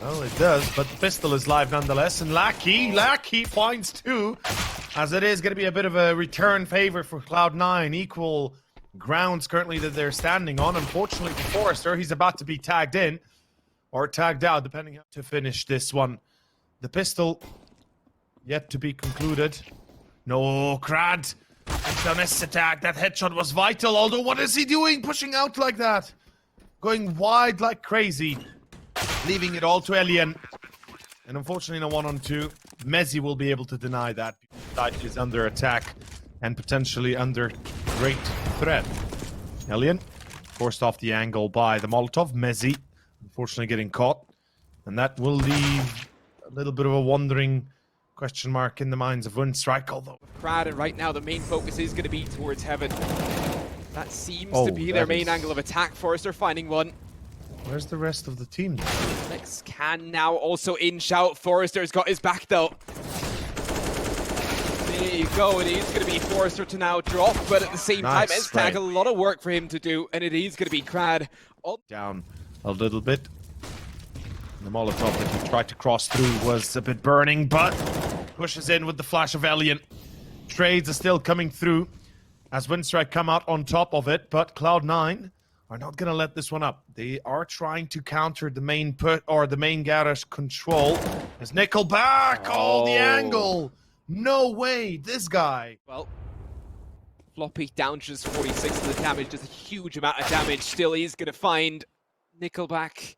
Well, it does, but the pistol is live nonetheless, and Lackey finds two, as it is going to be a bit of a return favor for Cloud9. Equal grounds currently that they're standing on. Unfortunately for Forrester, he's about to be tagged in, or tagged out, depending on to finish this one. The pistol yet to be concluded. No, Krad. It's attack. That headshot was vital, although what is he doing? Pushing out like that. Going wide like crazy. Leaving it all to Elian. And unfortunately, in a 1-on-2, mezii will be able to deny that. That is under attack and potentially under great threat. Elian forced off the angle by the Molotov. mezii, unfortunately, getting caught. And that will leave a little bit of a wondering question mark in the minds of Winstrike, although Krad, and right now the main focus is going to be towards heaven. That seems to be their main angle of attack. Forrester finding one. Where's the rest of the team? Alex can now also in-shout. Forrester's got his back though. There you go. It is going to be Forrester to now drop, but at the same time, Xeppaa, a lot of work for him to do, and it is going to be Krad. Down a little bit. The Molotov that he tried to cross through was a bit burning, but pushes in with the flash of Elian. Trades are still coming through as Winstrike come out on top of it, but Cloud9 are not going to let this one up. They are trying to counter the main the main garage control. As NickelBack, the angle. No way, this guy. Well, floppy down to just 46 of the damage, does a huge amount of damage. Still, he's going to find NickelBack.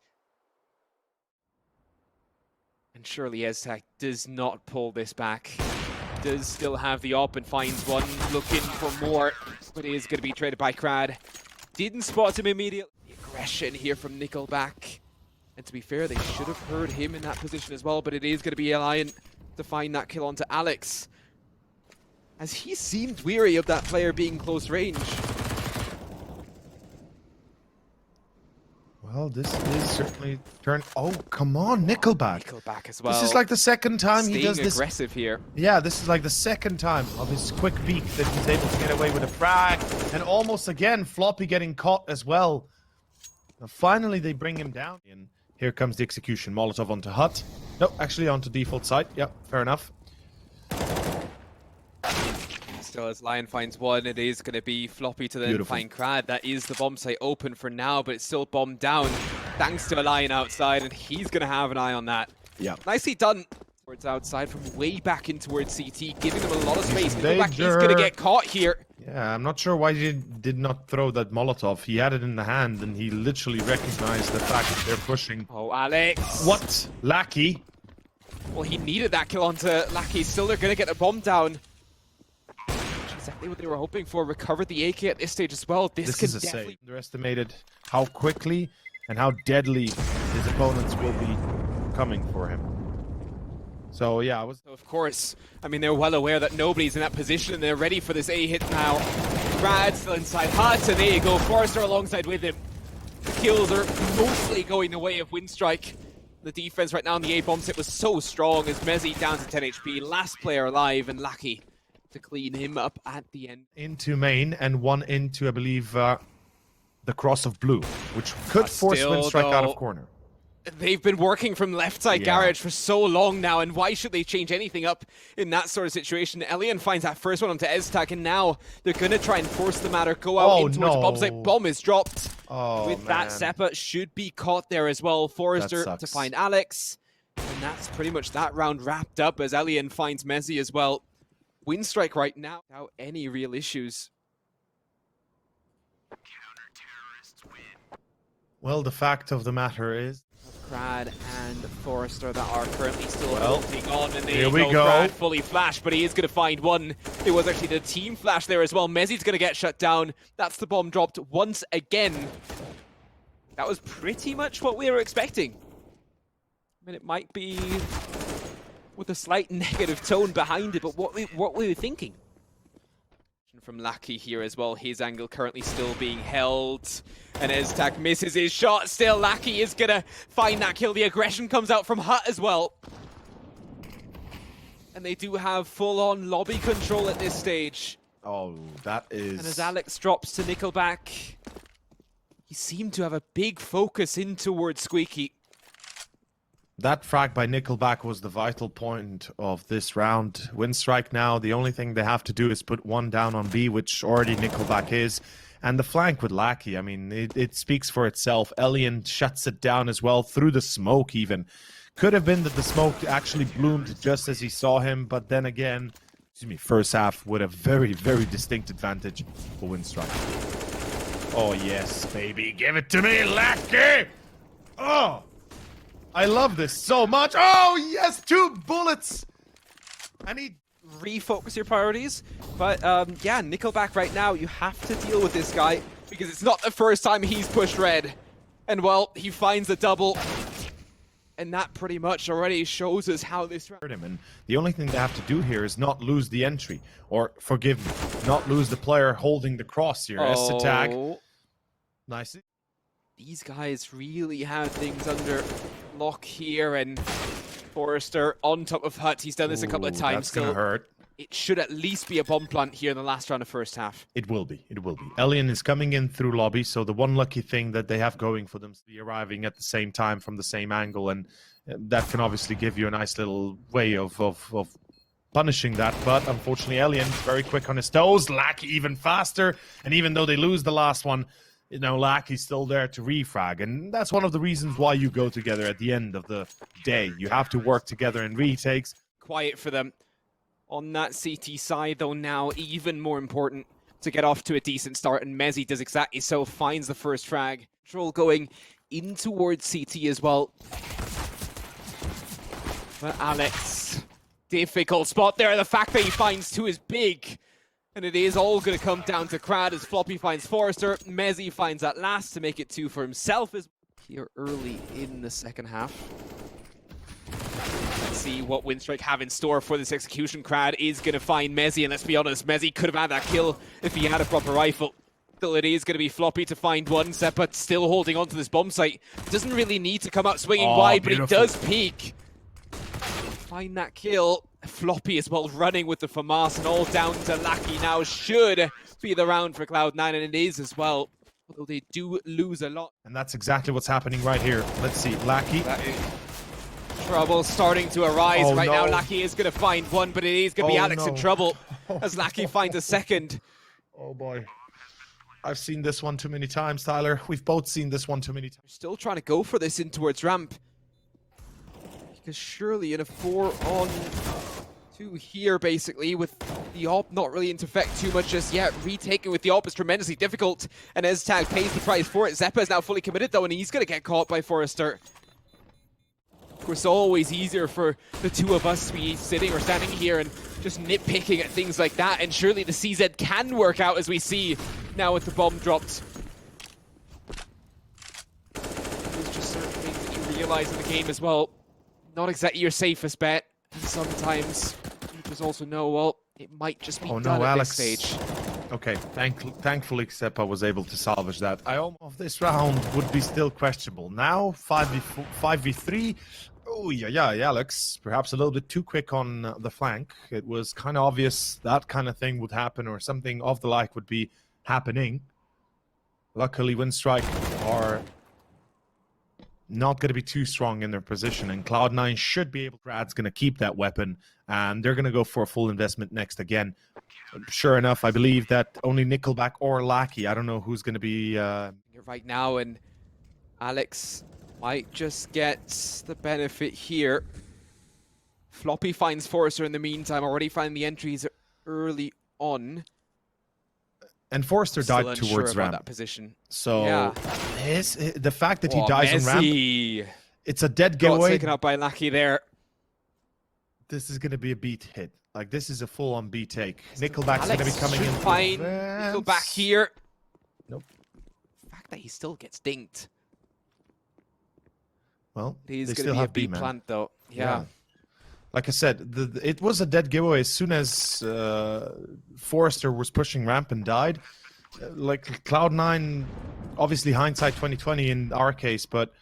And surely Xeppaa does not pull this back. Does still have the op and finds one, looking for more, but it is going to be traded by Krad. Didn't spot him immediately. The aggression here from NickelBack. And to be fair, they should have heard him in that position as well, but it is going to be Elian to find that kill onto Alex. As he seemed weary of that player being close range. Well, this is certainly turn. Oh, come on, NickelBack. NickelBack as well. This is like the second time he does this. Aggressive here. Yeah, this is like the second time of his quick peek that he's able to get away with a frag. And almost again, floppy getting caught as well. Now, finally, they bring him down. And here comes the execution. Molotov onto hut. No, actually onto default site. Yeah, fair enough. Still, as Lion finds one, it is going to be floppy to then find Krad. That is the bomb site open for now, but it's still bombed down thanks to a Lion outside, and he's going to have an eye on that. Yeah. Nicely done. Towards outside from way back in towards CT, giving them a lot of space. NickelBack is going to get caught here. Yeah, I'm not sure why he did not throw that Molotov. He had it in the hand, and he literally recognized the fact that they're pushing. Oh, Alex. What? Lackey? Well, he needed that kill onto Lackey. Still, they're going to get the bomb down. Exactly what they were hoping for. Recovered the AK at this stage as well. This is definitely underestimated how quickly and how deadly his opponents will be coming for him. So yeah, of course. I mean, they're well aware that nobody's in that position, and they're ready for this A hit now. Krad still inside hut, and there you go. Forrester alongside with him. The kills are mostly going the way of Winstrike. The defense right now on the A bomb set was so strong as mezii down to 10 HP, last player alive, and Lackey to clean him up at the end. Into main and one into, I believe, the cross of blue, which could force Winstrike out of corner. They've been working from left side garage for so long now, and why should they change anything up in that sort of situation? Elian finds that first one onto Xeppaa, and now they're going to try and force the matter, go out in towards bombs. Like bomb is dropped. With that, Xeppaa should be caught there as well. Forrester to find Alex, and that's pretty much that round wrapped up as Elian finds mezii as well. Winstrike right now without any real issues. Well, the fact of the matter is Krad and Forrester that are currently still holding on, and here we go. Krad fully flashed, but he is going to find one. It was actually the team flash there as well. mezii's going to get shut down. That's the bomb dropped once again. That was pretty much what we were expecting. I mean, it might be with a slight negative tone behind it, but what were we thinking? From Lackey here as well, his angle currently still being held, and Xeppaa misses his shot. Still, Lackey is gonna find that kill. The aggression comes out from hut as well, and they do have full-on lobby control at this stage. Oh, that is... And as Alex drops to NickelBack, he seemed to have a big focus in towards Squeaky. That frag by NickelBack was the vital point of this round. Winstrike now, the only thing they have to do is put one down on B, which already NickelBack is. And the flank with Lackey, I mean, it speaks for itself. Elian shuts it down as well, through the smoke even. Could have been that the smoke actually bloomed just as he saw him, but then again, first half with a very, very distinct advantage for Winstrike. Oh yes, baby, give it to me, Lackey! Oh! I love this so much. Oh, yes, 2 bullets. I need refocus your priorities. But yeah, NickelBack right now, you have to deal with this guy because it's not the first time he's pushed red. And well, he finds a double. And that pretty much already shows us how this round. And the only thing they have to do here is not lose the entry, or forgive me, not lose the player holding the cross here. S attack. Nice. These guys really have things under lock here, and Forrester on top of Hut. He's done this a couple of times. That's gonna hurt. It should at least be a bomb plant here in the last round of first half. It will be. It will be. Elian is coming in through lobby, so the one lucky thing that they have going for them is the arriving at the same time from the same angle, and that can obviously give you a nice little way of punishing that. But unfortunately, Elian very quick on his toes. Lackey even faster, and even though they lose the last one, you know, Lackey's still there to refrag, and that's one of the reasons why you go together at the end of the day. You have to work together in retakes. Quiet for them. On that CT side, though, now even more important to get off to a decent start, and mezii does exactly so, finds the first frag. Troll going in towards CT as well. But Alex, difficult spot there. The fact that he finds 2 is big. And it is all going to come down to Krad as Floppy finds Forrester. mezii finds that last to make it 2 for himself as here early in the second half. Let's see what Winstrike have in store for this execution. Krad is going to find mezii, and let's be honest, mezii could have had that kill if he had a proper rifle. Still, it is going to be Floppy to find one. Xeppaa still holding on to this bomb site. Doesn't really need to come out swinging wide, beautiful. But he does peek. Find that kill. Floppy as well running with the FAMAS, and all down to Lackey now should be the round for Cloud9, and it is as well. Although they do lose a lot. And that's exactly what's happening right here. Let's see, Lackey. Trouble starting to arise right now. Lackey is going to find one, but it is going to be Alex in trouble as Lackey finds a second. Oh boy. I've seen this one too many times, Tyler. We've both seen this one too many times. Still trying to go for this in towards ramp. Because surely in a 4-on-2 here, basically, with the AWP not really into effect too much just yet. Retaking with the AWP is tremendously difficult, and Eztag pays the price for it. Xeppaa is now fully committed, though, and he's going to get caught by Forrester. Of course, always easier for the two of us to be sitting or standing here and just nitpicking at things like that, and surely the CZ can work out, as we see now with the bomb dropped. There's just certain things that you realize in the game as well. Not exactly your safest bet, and sometimes you just also know, well, it might just be done at this stage. Okay, thankfully Xeppaa was able to salvage that. Of this round would be still questionable. Now 5v3. Oh yeah, Alex, perhaps a little bit too quick on the flank. It was kind of obvious that kind of thing would happen, or something of the like would be happening. Luckily, Winstrike are not going to be too strong in their position, and Cloud9 should be able. Krad's going to keep that weapon, and they're going to go for a full investment next again. Sure enough, I believe that only NickelBack or Lackey, I don't know who's going to be right now, and Alex might just get the benefit here. Floppy finds Forrester in the meantime, already finding the entries early on. And Forrester died towards ramp. That position. So yeah. The fact that he dies on ramp, it's a dead giveaway. Got taken up by Lackey there. This is going to be a beat hit. Like, this is a full-on beat take. NickelBack's going to be coming in. Fine. NickelBack here. Nope. The fact that he still gets dinked. Well, he's going to be a beat plant, though. Yeah. Like I said, it was a dead giveaway as soon as Forrester was pushing ramp and died. Like, Cloud9, obviously hindsight 2020 in our case, but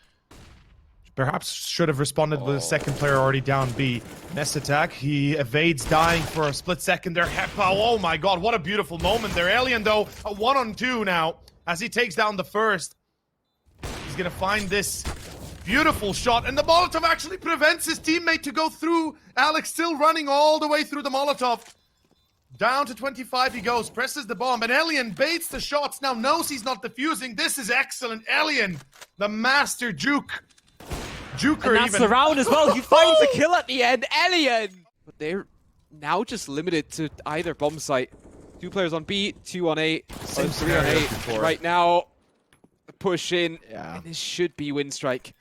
perhaps should have responded with a second player already down B. Nest attack, he evades dying for a split second there. Xeppaa, oh my god, what a beautiful moment there. Alien, though, a 1-on-2 now as he takes down the first. He's going to find this Beautiful shot, and the Molotov actually prevents his teammate to go through. Alex still running all the way through the Molotov. Down to 25 he goes, presses the bomb, and Elian baits the shots, now knows he's not defusing. This is excellent. Elian, the master juker And that's even. the round as well. He finds the kill at the end. Elian! But they're now just limited to either bomb site. 2 players on B, 2 on A, Same 3 on scenario A. before. Right now, push in. Yeah. And this should be Winstrike.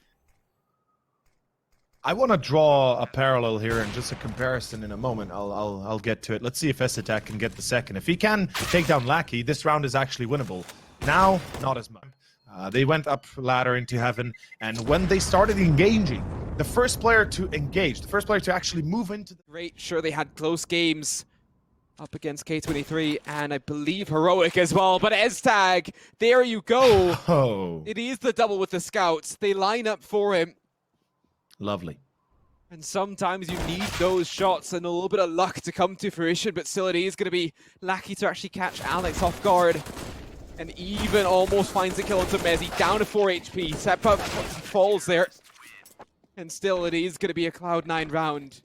I want to draw a parallel here and just a comparison in a moment. I'll get to it. Let's see if S-Attack can get the second. If he can take down Lackey, this round is actually winnable. Now, not as much. They went up ladder into heaven, and when they started engaging, the first player to engage, the first player to actually move into the... Great, sure they had close games up against K23 and I believe Heroic as well, but S-Tag, there you go. Oh, It is the double with the scouts. They line up for him. lovely. And sometimes you need those shots and a little bit of luck to come to fruition, but still it is going to be lucky to actually catch Alex off guard. And even almost finds a kill onto mezii, down to 4 HP. Xeppaa falls there. And still it is going to be a Cloud9 round.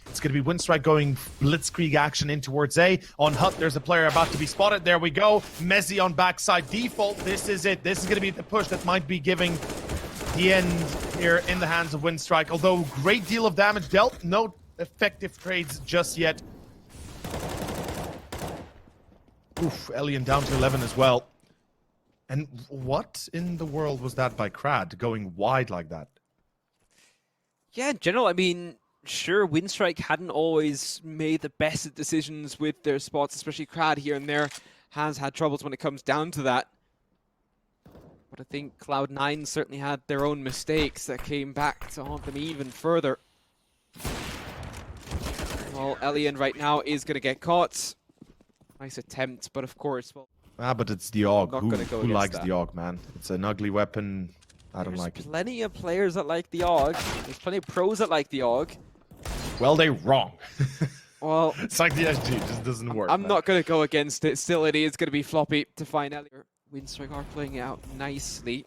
It's going to be Winstrike going blitzkrieg action in towards A. On Hut, there's a player about to be spotted. There we go. mezii on backside default. This is it. This is going to be the push that might be giving the end here in the hands of Winstrike. Although great deal of damage dealt. No effective trades just yet. Oof, Elian down to 11 as well. And what in the world was that by Krad going wide like that? Yeah, in general, I mean, sure, Winstrike hadn't always made the best of decisions with their spots, especially Krad here and there has had troubles when it comes down to that. But I think Cloud9 certainly had their own mistakes that came back to haunt them even further. Well, Elian right now is going to get caught. Nice attempt, but of course, well... But it's the AUG. Not Who gonna go likes against the AUG, man? It's an ugly weapon. I don't like it. There's plenty of players that like the AUG. There's plenty of pros that like the AUG. Well, they're wrong. Well... It's like the SG, it just doesn't work. I'm man. not going to go against it. Still, it is going to be floppy to find out. Winstrike are playing it out nicely.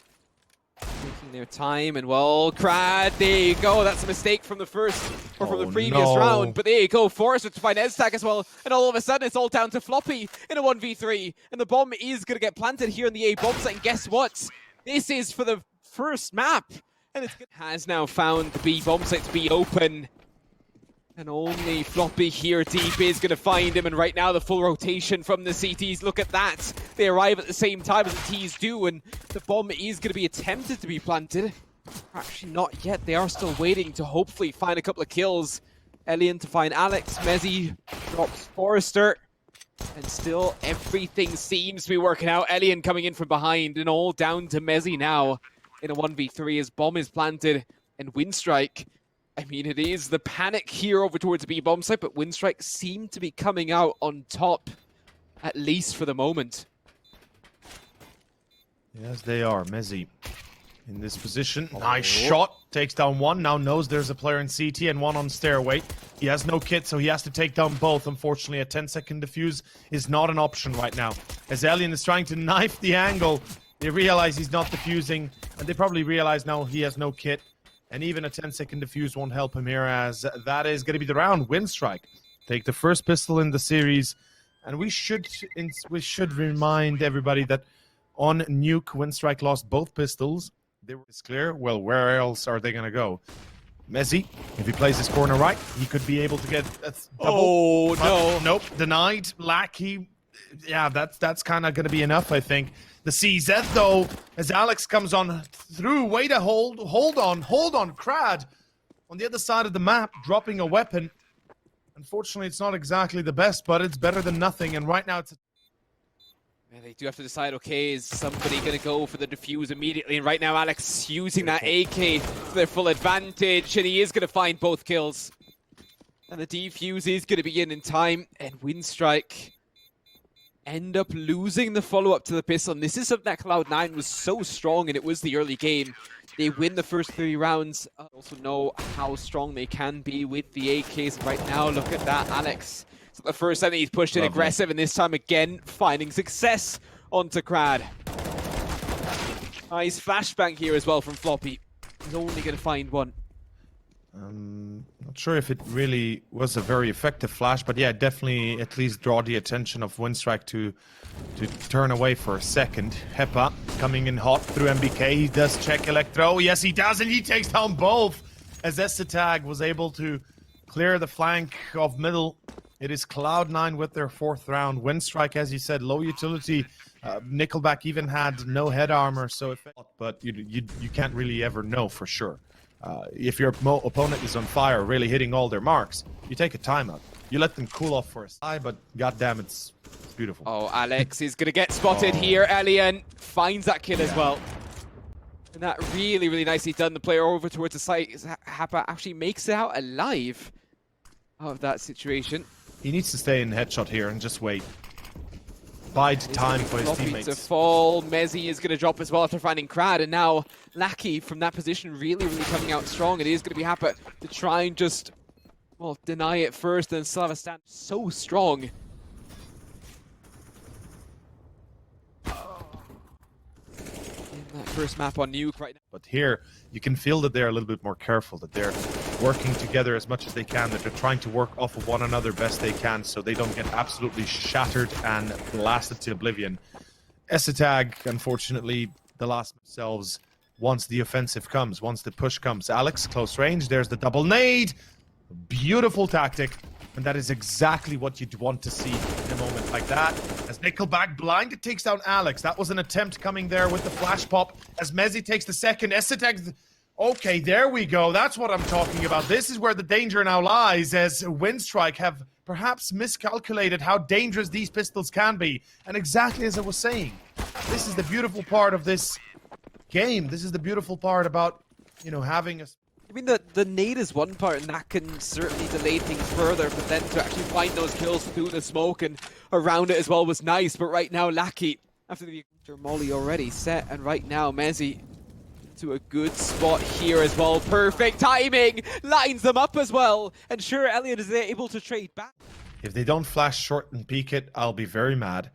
Taking their time, and well, Krad, there you go. That's a mistake from the first, or from the previous round. But there you go, Forrester to find S-Tag as well. And all of a sudden, it's all down to floppy in a 1v3. And the bomb is going to get planted here in the A bomb site. And guess what? This is for the first map. And it has now found the B bomb site to be open. And only floppy here deep is going to find him. And right now, the full rotation from the CTs. Look at that. They arrive at the same time as the Ts do. And the bomb is going to be attempted to be planted. Actually, not yet. They are still waiting to hopefully find a couple of kills. Elian to find Alex. mezii drops Forrester. And still, everything seems to be working out. Elian coming in from behind. And all down to mezii now in a 1v3 as bomb is planted. And Winstrike... I mean, it is the panic here over towards the B bomb site, but Winstrike seem to be coming out on top, at least for the moment. Yes, they are. mezii in this position. Nice shot. Takes down one. Now knows there's a player in CT and one on stairway. He has no kit, so he has to take down both. Unfortunately, a 10-second defuse is not an option right now. As Elian is trying to knife the angle, they realize he's not defusing, and they probably realize now he has no kit. And even a 10-second defuse won't help him here, as that is going to be the round. Winstrike take the first pistol in the series. And we should remind everybody that on Nuke, Winstrike lost both pistols. They were clear. Well, where else are they going to go? mezii, if he plays his corner right, he could be able to get a double. Oh, no. Nope, denied. Lackey. Yeah, that's kind of going to be enough, I think. The CZ, though, as Alex comes on through, way to hold on, Krad on the other side of the map, dropping a weapon. Unfortunately, it's not exactly the best, but it's better than nothing, and right now it's... Man, they do have to decide, okay, is somebody going to go for the defuse immediately? And right now, Alex using that AK for their full advantage, and he is going to find both kills. And the defuse is going to be in time, and Winstrike end up losing the follow-up to the pistol. And this is something that Cloud9 was so strong, and it was the early game. They win the first 3 rounds. Also know how strong they can be with the AKs. Right now, look at that, Alex. So the first time that he's pushed in aggressive, and this time again, finding success onto Krad. Nice flashbang here as well from floppy. He's only going to find one. Not sure if it really was a very effective flash, but yeah, definitely at least draw the attention of Winstrike to turn away for a second. Xeppaa coming in hot through MBK. He does check Electro. Yes, he does, and he takes down both. As Essetag was able to clear the flank of middle. It is Cloud9 with their 4th round. Winstrike, as you said, low utility. NickelBack even had no head armor, so but you can't really ever know for sure. If your opponent is on fire, really hitting all their marks, you take a timeout. You let them cool off for a side, but goddamn, it's beautiful. Oh, Alex is going to get spotted here. Elian finds that kill as well. And that really, really nicely done. The player over towards the site. Xeppaa actually makes it out alive out of that situation. He needs to stay in headshot here and just wait. Bide time for his teammates. To fall. Mezii is going to drop as well after finding Krad, and now Lackey from that position really, really coming out strong. It is going to be Xeppaa to try and just, well, deny it first and still have a stand so strong. In that first map on Nuke right now. But here, you can feel that they're a little bit more careful, that they're working together as much as they can, that they're trying to work off of one another best they can so they don't get absolutely shattered and blasted to oblivion. Essetag, unfortunately, the last themselves once the offensive comes, once the push comes. Alex, close range, there's the double nade. Beautiful tactic. And that is exactly what you'd want to see in a moment like that. As NickelBack blinded takes down Alex. That was an attempt coming there with the flash pop. As Mezii takes the second. Essetag. Okay, there we go. That's what I'm talking about. This is where the danger now lies, as Winstrike have perhaps miscalculated how dangerous these pistols can be. And exactly as I was saying, this is the beautiful part of this game. This is the beautiful part about, you know, having a... I mean, the nade is one part, and that can certainly delay things further, but then to actually find those kills through the smoke and around it as well was nice. But right now, Lackey, after the molly already set, and right now, Mezii to a good spot here as well. Perfect timing! Lines them up as well. And sure, Elliot is able to trade back. If they don't flash short and peek it, I'll be very mad.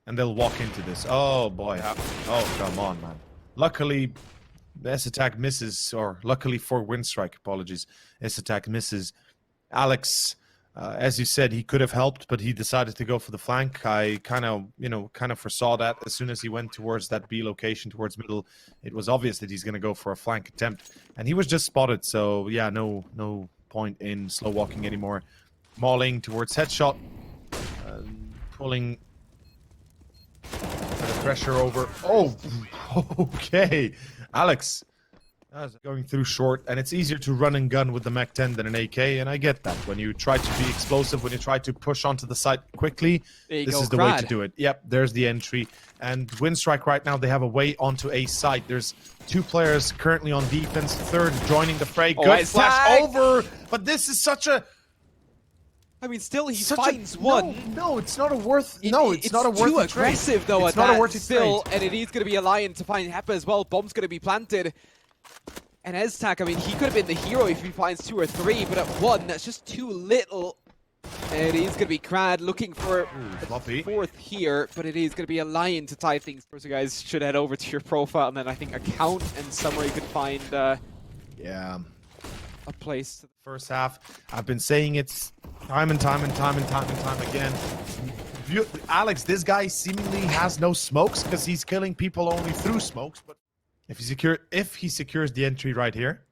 And they'll walk into this. Oh, boy. Oh, come on, man. Luckily... the S-attack misses, or luckily for Winstrike, apologies, S-attack misses. Alex, as you said, he could have helped, but he decided to go for the flank. I kind of foresaw that as soon as he went towards that B location, towards middle. It was obvious that he's going to go for a flank attempt, and he was just spotted. So yeah, no point in slow walking anymore. Mauling towards headshot, pulling the pressure over. Oh, okay. Alex going through short, and it's easier to run and gun with the Mac 10 than an AK, and I get that. When you try to be explosive, when you try to push onto the site quickly, this is the way to do it. Yep, there's the entry. And Winstrike right now, they have a way onto A site. There's 2 players currently on defense, 3rd joining the fray. Good flash over, but this is such a... I mean, still he finds one. No, it's not a worth. It's not a worth. Too aggressive though. It's not a worth still, and it is going to be a lion to find Xeppaa as well. Bomb's going to be planted. And Eztak, I mean, he could have been the hero if he finds 2 or 3, but at 1, that's just too little. And it is going to be Krad looking for floppy 4th here, but it is going to be a lion to tie things. So guys should head over to your profile, and then I think account and somewhere you could find. Yeah. A place. To First half, I've been saying it time and time again. Alex, this guy seemingly has no smokes because he's killing people only through smokes. But if he secures the entry right here,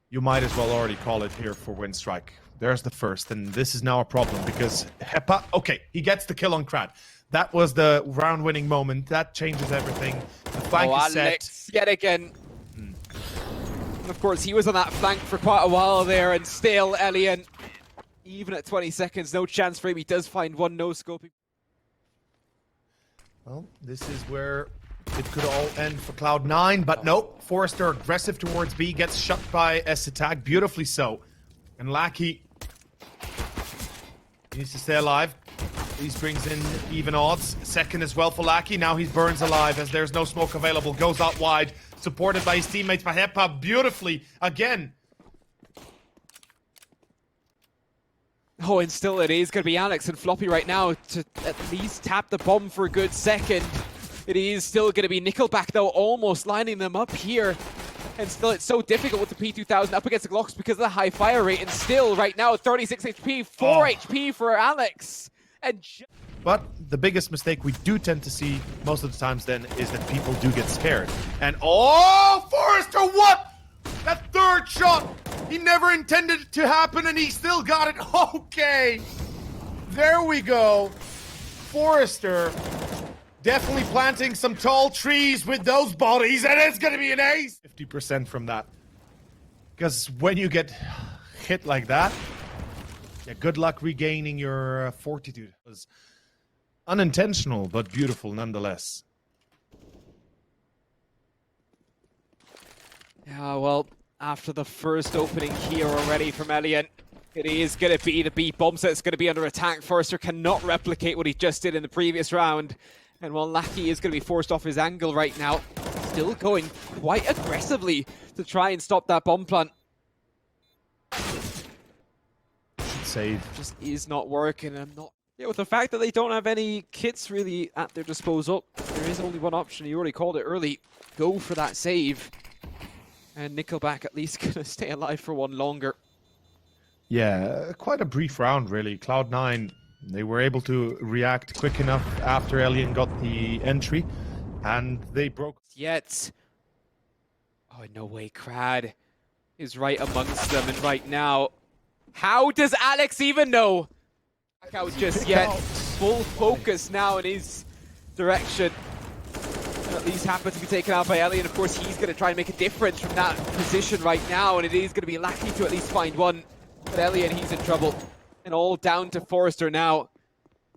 you might as well already call it here for Winstrike. There's the first, and this is now a problem because Xeppaa. Okay, he gets the kill on Krad. That was the round-winning moment. That changes everything. The flank is set. Alex, yet again. Of course, he was on that flank for quite a while there, and still, Elian, even at 20 seconds, no chance for him. He does find one no-scoping. Well, this is where it could all end for Cloud9, but nope. Forrester aggressive towards B, gets shut by S-attack, beautifully so. And Lackey needs to stay alive. He brings in even odds. Second as well for Lackey. Now he burns alive as there's no smoke available. Goes out wide. Supported by his teammates, by Xeppaa beautifully again. Oh, and still it is going to be Alex and Floppy right now to at least tap the bomb for a good second. It is still going to be NickelBack though, almost lining them up here. And still, it's so difficult with the P2000 up against the Glocks because of the high fire rate. And still, right now, 36 HP, 4 HP for Alex. And but the biggest mistake we do tend to see most of the times then is that people do get scared. And Forrester, what? That third shot, he never intended it to happen and he still got it. Okay, there we go. Forrester definitely planting some tall trees with those bodies, and it's gonna be an ace. 50% from that. Because when you get hit like that, yeah, good luck regaining your fortitude. It was unintentional, but beautiful nonetheless. Yeah, well, after the first opening here already from Elian, it is going to be the B bomb set. It's going to be under attack. Forrester cannot replicate what he just did in the previous round. And while Lackey is going to be forced off his angle right now, still going quite aggressively to try and stop that bomb plant. Save. Just is not working. I'm not... Yeah, with the fact that they don't have any kits really at their disposal, there is only one option. You already called it early. Go for that save. And NickelBack at least going to stay alive for one longer. Yeah, quite a brief round, really. Cloud9, they were able to react quick enough after Alien got the entry, and they broke. Yet. Oh, no way. Krad is right amongst them, and right now, how does Alex even know? Out just yet. Full focus now in his direction. And at least happens to be taken out by Ellie, and of course he's going to try and make a difference from that position right now, and it is going to be Lackey to at least find one. But Ellie, and he's in trouble. And all down to Forrester now.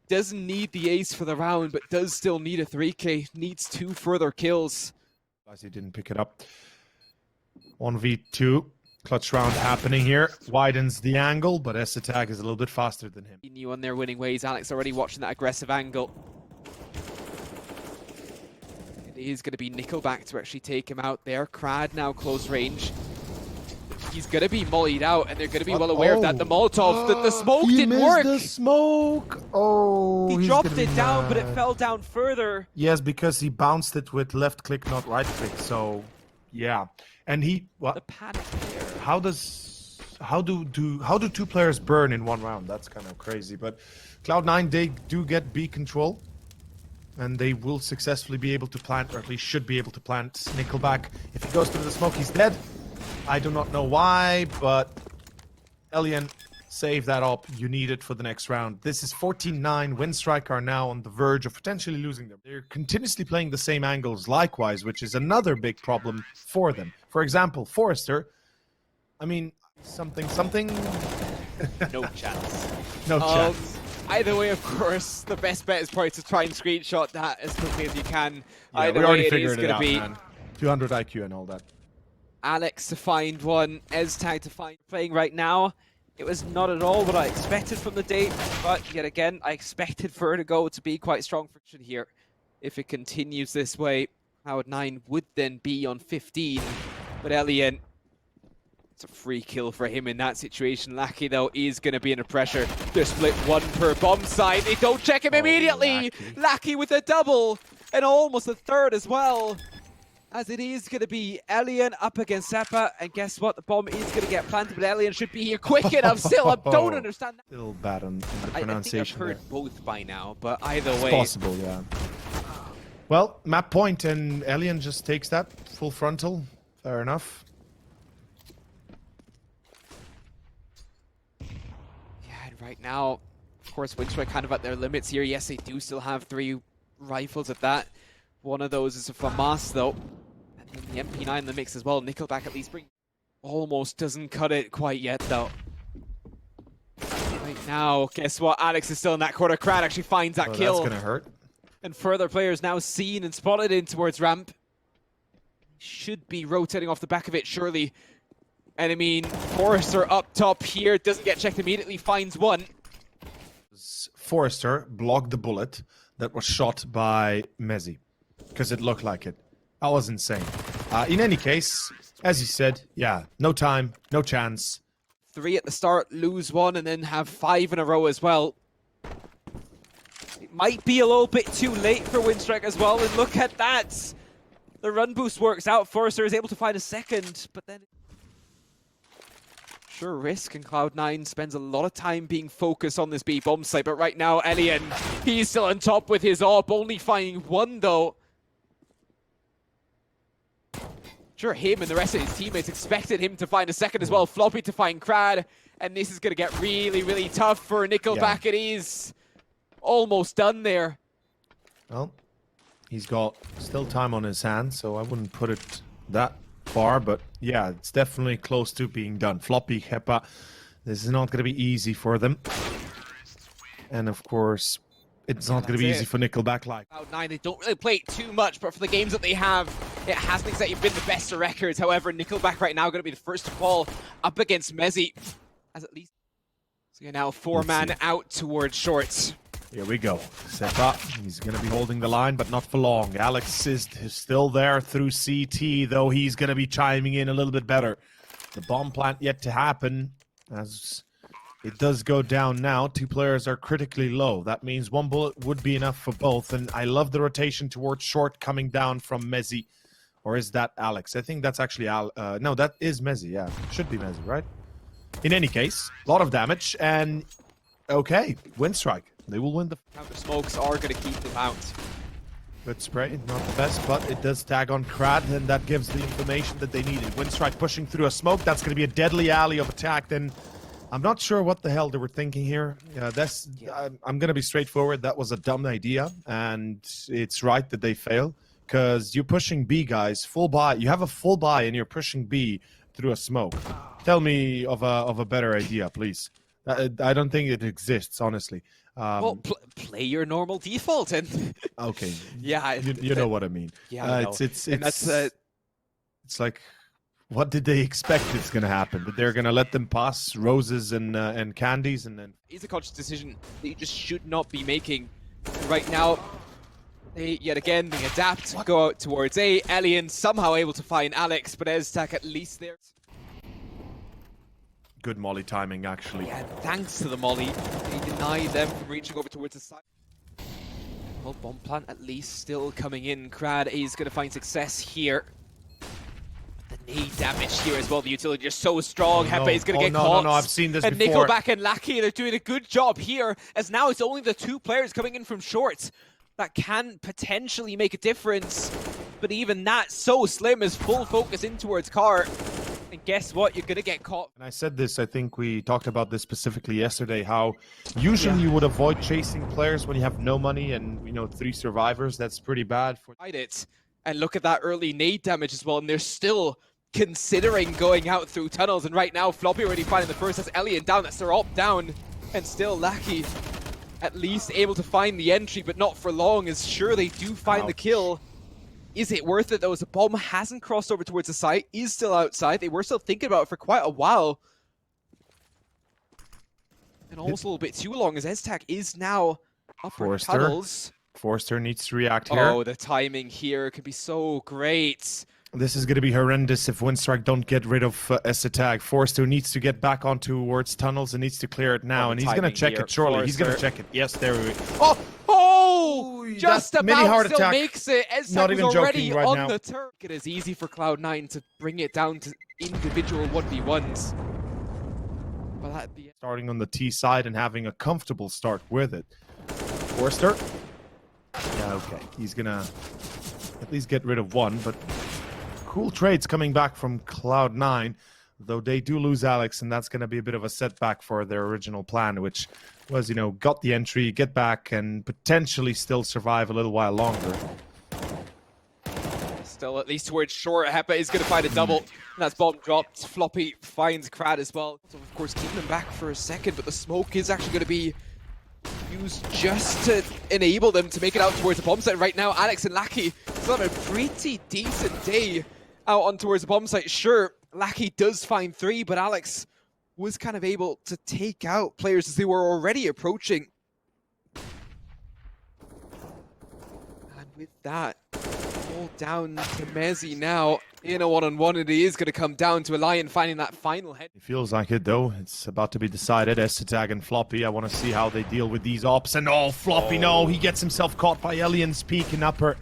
Doesn't need the ace for the round, but does still need a 3k. Needs 2 further kills. He didn't pick it up. 1v2. Clutch round happening here. Widens the angle, but S-Attack is a little bit faster than him. He knew on their winning ways. Alex already watching that aggressive angle. It is going to be NickelBack to actually take him out there. Krad now close range. He's going to be mollied out, and they're going to be well aware of that. The Molotov, the smoke didn't work. The smoke. Oh, he dropped it down, but it fell down further. Yes, because he bounced it with left click, not right click. So, yeah. And he what? The panic there. How do two players burn in one round? That's kind of crazy. But Cloud9, they do get B control, and they will successfully be able to plant, or at least should be able to plant NickelBack. If he goes through the smoke, he's dead. I do not know why, but Elian, save that up. You need it for the next round. This is 14-9. Winstrike are now on the verge of potentially losing them. They're continuously playing the same angles likewise, which is another big problem for them. For example, Forrester, I mean, something. No chance. No chance. Either way, of course, the best bet is probably to try and screenshot that as quickly as you can. Yeah, Either we already way, figured it out, be man. 200 IQ and all that. Alex to find one, Eztag to find playing right now. It was not at all what I expected from the date, but yet again, I expected Vertigo to be quite strong friction here. If it continues this way, Cloud9 would then be on 15, but Elian, it's a free kill for him in that situation. Lackey, though, is going to be under pressure. They're split 1 per bomb side. They don't check him immediately. Lackey with a double, and almost a third as well. As it is going to be Elian up against Xeppaa, and guess what? The bomb is going to get planted, but Elian should be here quick enough. Still, I don't understand that. Still bad on the pronunciation. I think I've heard both by now, but either way. It's possible, yeah. Well, map point, and Elian just takes that full frontal. Fair enough. Yeah, and right now, of course, Winstrike kind of at their limits here. Yes, they do still have 3 rifles at that. One of those is a FAMAS, though. And then the MP9 in the mix as well. NickelBack at least almost doesn't cut it quite yet, though. Right now, guess what? Alex is still in that corner. Krad actually finds that kill. That's gonna hurt. And further players now seen and spotted in towards ramp. Should be rotating off the back of it, surely. And I mean, Forrester up top here, doesn't get checked immediately, finds one. Forrester blocked the bullet that was shot by mezii, because it looked like it. That was insane. In any case, as you said, yeah, no time, no chance. 3 at the start, lose 1, and then have 5 in a row as well. It might be a little bit too late for Winstrike as well, and look at that. The run boost works out. Forrester is able to find a second, but then... Sure, Risk and Cloud9 spends a lot of time being focused on this B bomb site, but right now, Elian, he's still on top with his AWP, only finding one though. Sure, him and the rest of his teammates expected him to find a second as well. Floppy to find Krad, and this is going to get really, really tough for NickelBack. It is almost done there. Well, he's got still time on his hands, so I wouldn't put it that far, but yeah, it's definitely close to being done. Floppy, Xeppaa, this is not going to be easy for them. And of course, it's not going to be easy for NickelBack. Like Cloud9, they don't really play it too much, but for the games that they have, it hasn't exactly been the best of records. However, NickelBack right now going to be the first to fall up against mezii, as at least so you're now four-man out towards shorts. Here we go. Xeppaa, he's going to be holding the line, but not for long. Alex is still there through CT, though he's going to be chiming in a little bit better. The bomb plant yet to happen, as it does go down now. Two players are critically low. That means one bullet would be enough for both, and I love the rotation towards short coming down from mezii. Or is that Alex? I think that's actually no, that is mezii, yeah. Should be mezii, right? In any case, a lot of damage, and okay, Winstrike. They will win the... Counter smokes are going to keep them out. Good spray, not the best, but it does tag on Krad, and that gives the information that they needed. Winstrike pushing through a smoke. That's going to be a deadly alley of attack. Then I'm not sure what the hell they were thinking here. I'm going to be straightforward. That was a dumb idea, and it's right that they fail, because you're pushing B, guys. Full buy. You have a full buy, and you're pushing B through a smoke. Tell me of a better idea, please. I don't think it exists, honestly. Well, play your normal default and okay. Yeah, you know what I mean. Yeah, it's like, what did they expect is going to happen? That they're going to let them pass roses and candies, and then it's a conscious decision that you just should not be making right now. They yet again they adapt, go out towards A. Elian somehow able to find Alex, but Eztak at least there. Good molly timing, actually. Yeah, thanks to the molly, they denied them from reaching over towards the side. Well, bomb plant at least still coming in. Krad is going to find success here. The nade damage here as well. The utility is so strong. Xeppaa is going to get caught. No, I've seen this and before. NickelBack and Lackey, they're doing a good job here, as now it's only the two players coming in from short that can potentially make a difference. But even that, so slim, is full focus in towards Car. And guess what? You're going to get caught. And I said this, I think we talked about this specifically yesterday, how usually you would avoid chasing players when you have no money and, you know, 3 survivors. That's pretty bad. It. And look at that early nade damage as well. And they're still considering going out through tunnels. And right now, Floppy already finding the first. That's Elian down. That's Cerq down. And still Lackey at least able to find the entry, but not for long, as sure they do find the kill. Is it worth it though, as the bomb hasn't crossed over towards the site, is still outside. They were still thinking about it for quite a while. And almost a little bit too long, as Eztak is now up in tunnels. Forrester needs to react here. Oh, the timing here could be so great. This is going to be horrendous if Winstrike don't get rid of Eztak. Forrester needs to get back on towards tunnels and needs to clear it now. And he's going to check it, surely. Forrester. He's going to check it. Yes, there we go. Oh, just about still attack. Makes it. Eztak was already on the turn. It is easy for Cloud9 to bring it down to individual 1v1s. Well, at the starting on the T side and having a comfortable start with it. Forrester. Yeah, okay. He's going to at least get rid of one, but cool trades coming back from Cloud9, though they do lose Alex, and that's going to be a bit of a setback for their original plan, which was, you know, got the entry, get back, and potentially still survive a little while longer. Still at least towards short. Xeppaa is going to find a double, and that's bomb dropped. Floppy finds Krad as well. So, of course, keeping him back for a second, but the smoke is actually going to be used just to enable them to make it out towards the bomb site. Right now, Alex and Lackey still have a pretty decent day out on towards the bomb site. Sure, Lackey does find 3, but Alex was kind of able to take out players as they were already approaching. And with that, all down to mezii now in a one-on-one, and it is going to come down to Elian finding that final head. It feels like it, though. It's about to be decided. Eztak and Floppy. I want to see how they deal with these ops. And Floppy, no, he gets himself caught by Elian's peak and upper.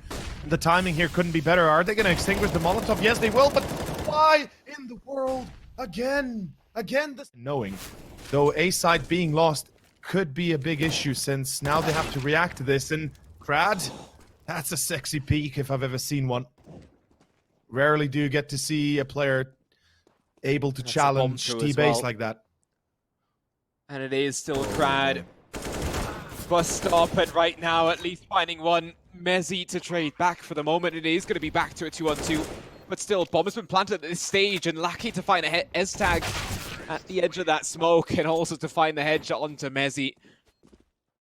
The timing here couldn't be better. Are they going to extinguish the Molotov? Yes, they will, but why in the world? Again, this... Knowing, though A side being lost could be a big issue since now they have to react to this. And Krad, that's a sexy peek if I've ever seen one. Rarely do you get to see a player able to challenge T-base like that. And it is still Krad. Bust stop, and right now at least finding one mezii to trade back for the moment. It is going to be back to a 2-on-2, but still, bomb has been planted at this stage, and lucky to find a S-tag at the edge of that smoke, and also to find the headshot onto mezii.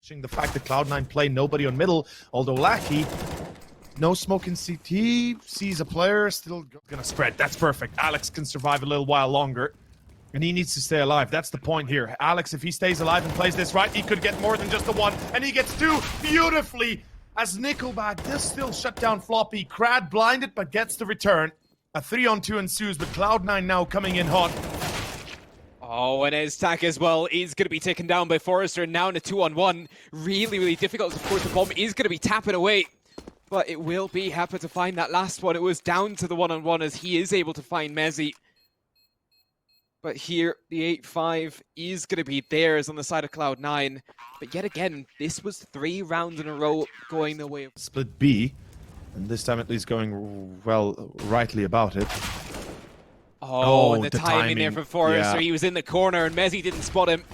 The fact that Cloud9 play nobody on middle, although Lackey, no smoke in CT, sees a player, still gonna spread. That's perfect. Alex can survive a little while longer, and he needs to stay alive. That's the point here. Alex, if he stays alive and plays this right, he could get more than just the one, and he gets two beautifully as NickelBack does still shut down floppy. Krad blinded, but gets the return. A 3-on-2 ensues, but Cloud9 now coming in hot. Oh, and S-tag as well is going to be taken down by Forrester, now in a 2-on-1. Really difficult. Of course, the bomb is going to be tapping away, but it will be happy to find that last one. It was down to the 1-on-1 as he is able to find mezii. But here, the 8-5 is going to be theirs on the side of Cloud9. But yet again, this was 3 rounds in a row going the way of split B, and this time at least going well, rightly about it. Oh, and the timing there for Forrester. Yeah. He was in the corner and mezii didn't spot him.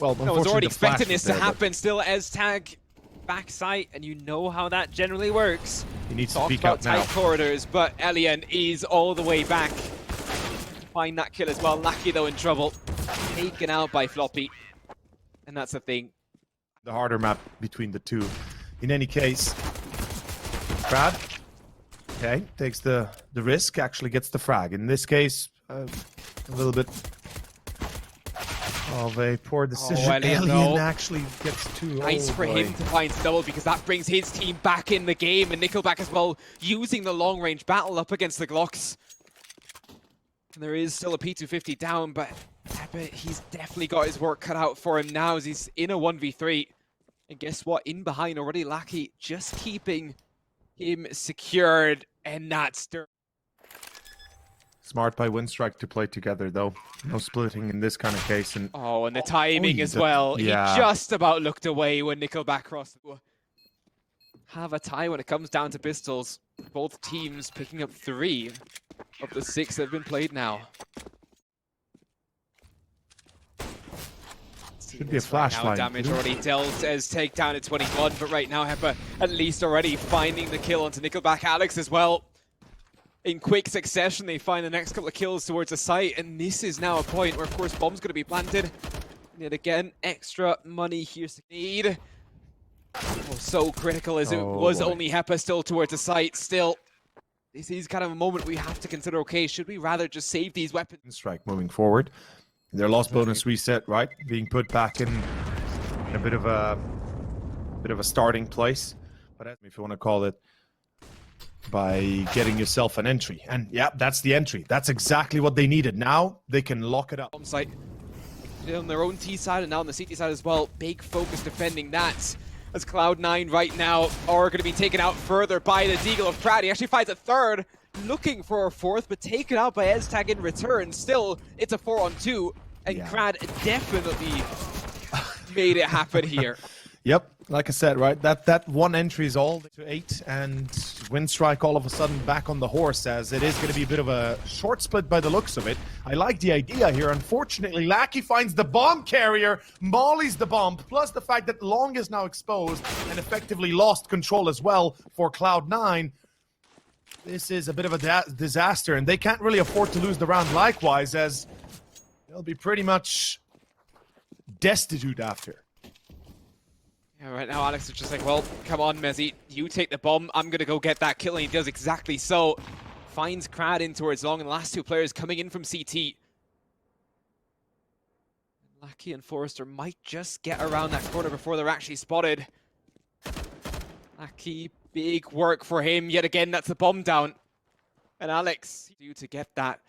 Well, I was already expecting this to happen. But Still S-tag backside, and you know how that generally works. he needs to Talk peek about out now. tight corridors, but Elian is all the way back. Find that kill as well. Lucky though in trouble. Taken out by floppy. And that's the thing. The harder map between the two. In any case, Krad, okay, takes the risk, actually gets the frag. In this case, a little bit of a poor decision. Alien actually gets two. Nice for him to find double, because that brings his team back in the game, and NickelBack as well, using the long-range battle up against the Glocks. And there is still a P250 down, but he's definitely got his work cut out for him now as he's in a 1v3. And guess what? In behind already, Lackey just keeping him secured, and that's smart by Winstrike to play together, though. No splitting in this kind of case. And oh, and the timing as well. Yeah. He just about looked away when NickelBack crossed. Have a tie when it comes down to pistols. Both teams picking up 3 of the 6 that have been played now. Should be a flashlight. Damage already dealt as takedown at 21, but right now Xeppaa at least already finding the kill onto NickelBack. Alex as well. In quick succession, they find the next couple of kills towards the site, and this is now a point where, of course, bomb's going to be planted. And yet again, extra money here's the need. Oh, so critical as it was only Xeppaa still towards the site. Still, this is kind of a moment we have to consider, okay, should we rather just save these weapons? Strike moving forward. Their loss bonus reset, right? Being put back in a bit of a starting place. But if you want to call it, by getting yourself an entry. And yeah, that's the entry. That's exactly what they needed. Now they can lock it up. Bomb site on their own T side and now on the CT side as well. Big focus defending that. As Cloud9 right now are going to be taken out further by the deagle of Krad. He actually finds a third, looking for a fourth, but taken out by S-tag in return. Still, it's a 4-on-2, and Krad definitely made it happen here. Yep, like I said, right? That one entry is all to 8, and Winstrike all of a sudden back on the horse, as it is going to be a bit of a short split by the looks of it. I like the idea here. Unfortunately, Lackey finds the bomb carrier, mollies the bomb, plus the fact that Long is now exposed and effectively lost control as well for Cloud9. This is a bit of a disaster, and they can't really afford to lose the round likewise, as they'll be pretty much destitute after. Yeah, right now Alex is just like, well, come on, mezii, you take the bomb, I'm going to go get that kill, and he does exactly so. Finds Krad in towards Long, and the last 2 players coming in from CT. Lackey and Forrester might just get around that corner before they're actually spotted. Lackey, big work for him. Yet again, that's the bomb down. And Alex, due to get that.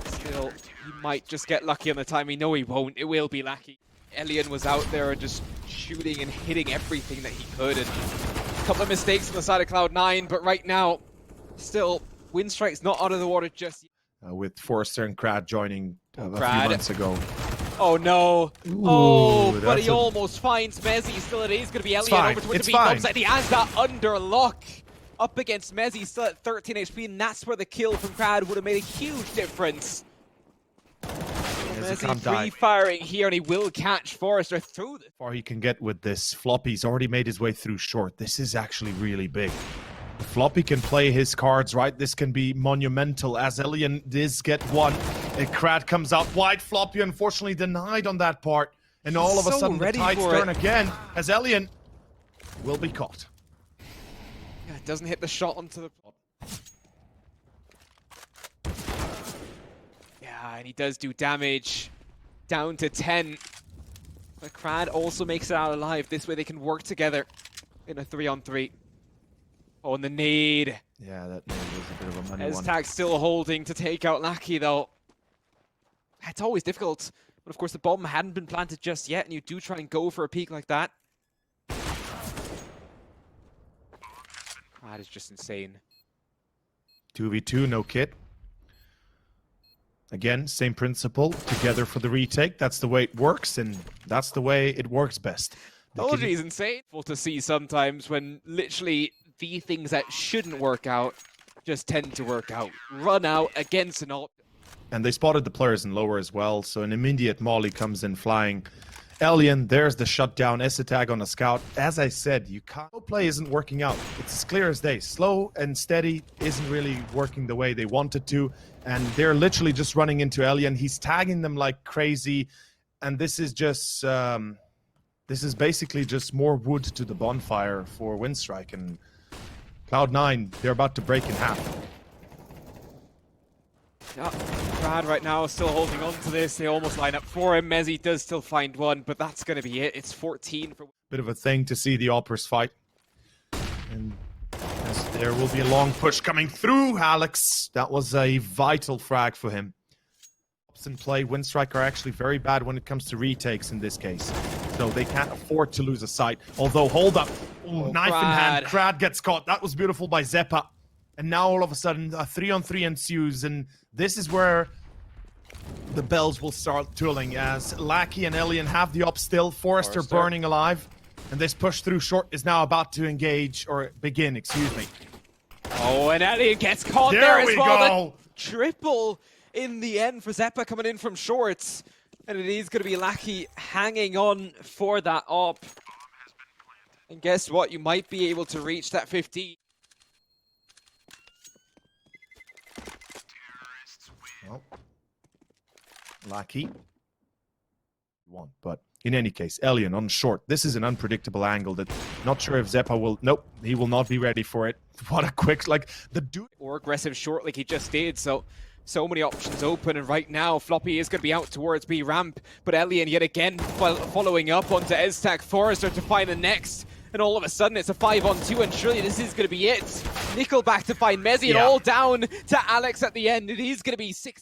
Still, he might just get lucky on the time. We know he won't. It will be Lackey. Elian was out there and just shooting and hitting everything that he could. And couple of mistakes on the side of Cloud9, but right now, still, Winstrike's not out of the water just yet. With Forrester and Krad joining a few Krad. months ago. Oh no! Ooh, But he almost finds mezii. Still, it is going to be Elliot fine, over towards it's the B fine. side. He has that under lock up against mezii, still at 13 HP, and that's where the kill from Krad would have made a huge difference. Mezii free-firing here, and he will catch Forrester through the... Far he can get with this. Floppy's already made his way through short. This is actually really big. If Floppy can play his cards right, this can be monumental, as Elian does get one. Krad comes out wide. Floppy unfortunately denied on that part. And all of a sudden the tides turn again, as Elian will be caught. Yeah, it doesn't hit the shot onto the... Yeah, and he does do damage. Down to 10. But Krad also makes it out alive. This way they can work together in a 3-on-3. Oh, and the nade. Yeah, that nade was a bit of a money one. Eztag still holding to take out Lackey, though. It's always difficult. But of course, the bomb hadn't been planted just yet, and you do try and go for a peek like that. That is just insane. 2v2, no kit. Again, same principle. Together for the retake. That's the way it works, and that's the way it works best. Technology is insane to see sometimes when literally the things that shouldn't work out just tend to work out. Run out against an ult. And they spotted the players in lower as well, so an immediate molly comes in flying. Elian, there's the shutdown. Eztag on a scout. As I said, you can't. No play isn't working out. It's as clear as day. Slow and steady isn't really working the way they wanted to, and they're literally just running into Elian. He's tagging them like crazy, and this is just this is basically just more wood to the bonfire for Winstrike, and Cloud9, they're about to break in half. Yeah, Krad right now is still holding on to this. They almost line up for him. mezii does still find one, but that's going to be it. It's 14 for... Bit of a thing to see the Oppers fight. And as there will be a long push coming through, Alex. That was a vital frag for him. In play, Winstrike are actually very bad when it comes to retakes in this case. So they can't afford to lose a sight. Although, hold up. Ooh, knife in hand. Krad gets caught. That was beautiful by Xeppaa. And now all of a sudden, a 3-on-3 ensues. And this is where the bells will start tolling, as Lackey and Elian have the up still. Forrester burning alive. And this push through short is now about to engage, or begin, excuse me. Oh, and Elian gets caught there as well. There we go. Triple in the end for Xeppaa coming in from shorts. And it is going to be Lackey hanging on for that op. And guess what? You might be able to reach that 15. Well, Lackey. One, but in any case, Elian on short. This is an unpredictable angle that not sure if Xeppaa will... Nope, he will not be ready for it. What a quick... Like, the dude... Or aggressive short like he just did, so many options open, and right now Floppy is going to be out towards B ramp, but Elian yet again following up onto Eztag Forrester to find the next, and all of a sudden it's a 5-on-2, and surely this is going to be it. NickelBack to find mezii, and all down to Alex at the end. It is going to be 6.